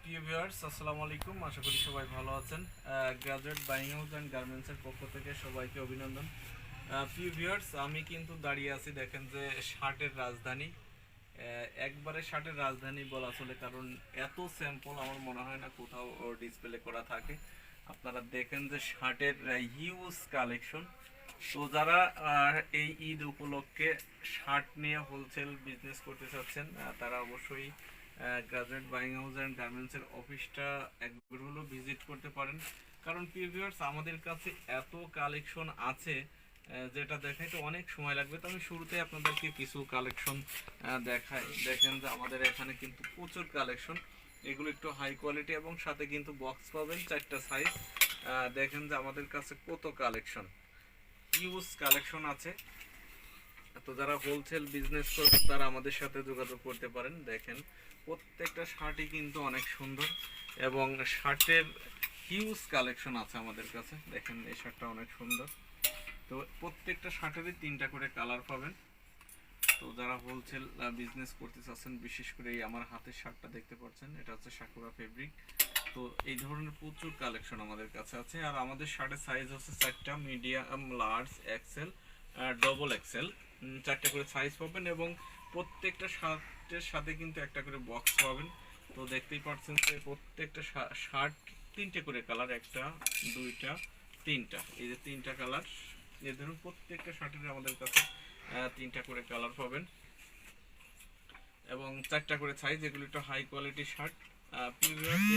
প্রিয় ভিউয়ার্স আসসালামু আলাইকুম, আশা করি সবাই ভালো আছেন। গ্রাজুয়েট বাইং হাউস অ্যান্ড গার্মেন্টসের পক্ষ থেকে সবাইকে অভিনন্দন। প্রিয় ভিউয়ার্স, আমি কিন্তু দাঁড়িয়ে আছি, দেখেন যে শার্টের রাজধানী, একবারে শার্টের রাজধানী বলা চলে, কারণ এত স্যাম্পল আমার মনে হয় না কোথাও ডিসপ্লে করা থাকে। আপনারা দেখেন যে শার্টের হিউজ কালেকশন। তো যারা এই ঈদ উপলক্ষে শার্ট নিয়ে হোলসেল বিজনেস করতে চাচ্ছেন, তারা অবশ্যই গ্রাজুয়েট বাইং হাউস অ্যান্ড গার্মেন্টসের অফিসটা একবার হলো ভিজিট করতে পারেন। কারণ প্রিয় ভিউয়ার্স, আমাদের কাছে এত কালেকশন আছে যেটা দেখাইতে অনেক সময় লাগবে। তো আমি শুরুতে আপনাদেরকে কিছু কালেকশন দেখাই। দেখেন যে আমাদের এখানে কিন্তু প্রচুর কালেকশন, এগুলো একটু হাই কোয়ালিটি এবং সাথে কিন্তু বক্স পাবেন 4টা সাইজ। দেখেন যে আমাদের কাছে কত কালেকশন, হিউজ কালেকশন আছে। তো যারা হোলসেল বিজনেস করবেন তারা আমাদের সাথে যোগাযোগ করতে পারেন। দেখেন প্রত্যেকটা শার্টই কিন্তু অনেক সুন্দর এবং শার্টের হিউজ কালেকশন আছে আমাদের কাছে। দেখেন এই শার্টটা অনেক সুন্দর। তো প্রত্যেকটা শার্টেরই 3টা করে কালার পাবেন। তো যারা হোলসেল বিজনেস করতে চাচ্ছেন, বিশেষ করে এই আমার হাতের শার্টটা দেখতে পাচ্ছেন, এটা হচ্ছে সাকুরা ফেব্রিক। তো এই ধরনের প্রচুর কালেকশন আমাদের কাছে আছে। আর আমাদের শার্টের সাইজ হচ্ছে 4টা, medium, large, XL, double XL, 4টা করে সাইজ পাবেন এবং প্রত্যেকটা শার্টের সাথে কিন্তু একটা করে বক্স পাবেন। তো দেখতেই পাচ্ছেন যে প্রত্যেকটা শার্ট 3টে করে কালার, 1টা 2টা 3টা, এই যে 3টা কালার। এই ধরুন প্রত্যেকটা শার্টের আমাদের কাছে 3টা করে কালার পাবেন এবং 4টা করে সাইজ। এগুলো একটু হাই কোয়ালিটি শার্ট।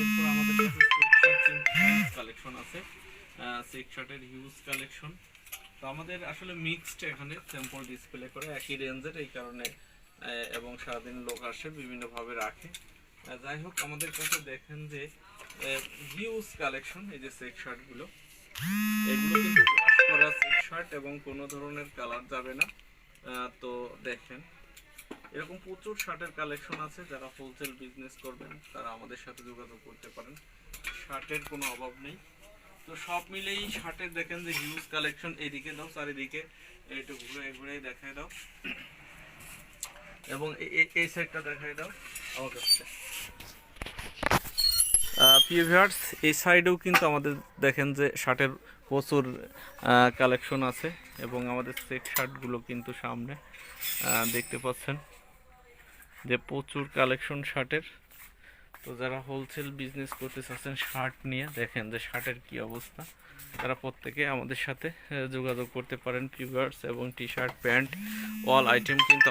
এরপর আমাদের কাছে কালেকশন আছে, চেক শার্টের হিউজ কালেকশন। তো আমাদের আসলে মিক্সড এখানে স্যাম্পল ডিসপ্লে করে একই রেঞ্জের, এই কারণে এবং সারাদিন লোক আসে বিভিন্নভাবে রাখে। যাই হোক, আমাদের কাছে দেখেন যে হিউজ কালেকশন। এই যে চেক শার্টগুলো, এগুলো কিন্তু ওয়াশ করা চেক শার্ট এবং কোনো ধরনের কালার যাবে না। তো দেখেন এরকম প্রচুর শার্টের কালেকশন আছে। যারা হোলসেল বিজনেস করবেন তারা আমাদের সাথে যোগাযোগ করতে পারেন, শার্টের কোনো অভাব নেই। তো সব মিলেই শার্টের দেখেন যে হিউজ কালেকশন। এইদিকে দাও, চারিদিকে একটু ঘুরে ঘুরে দেখায় দাও এবং এই সাইডটা দেখায় দাও আমার কাছে। প্রিয় ভিউয়ার্স, এই সাইডেও কিন্তু আমাদের দেখেন যে শার্টের প্রচুর কালেকশন আছে এবং আমাদের চেক শার্টগুলো কিন্তু সামনে দেখতে পাচ্ছেন যে প্রচুর কালেকশন শার্টের। তো যারা হোলসেল বিজনেস করতে চাচ্ছেন শার্ট নিয়ে, দেখেন যে শার্টের কি অবস্থা, তারা প্রত্যেকে আমাদের সাথে যোগাযোগ করতে পারেন ভিউয়ার্স। এবং T shirt, pant, all item কিন্তু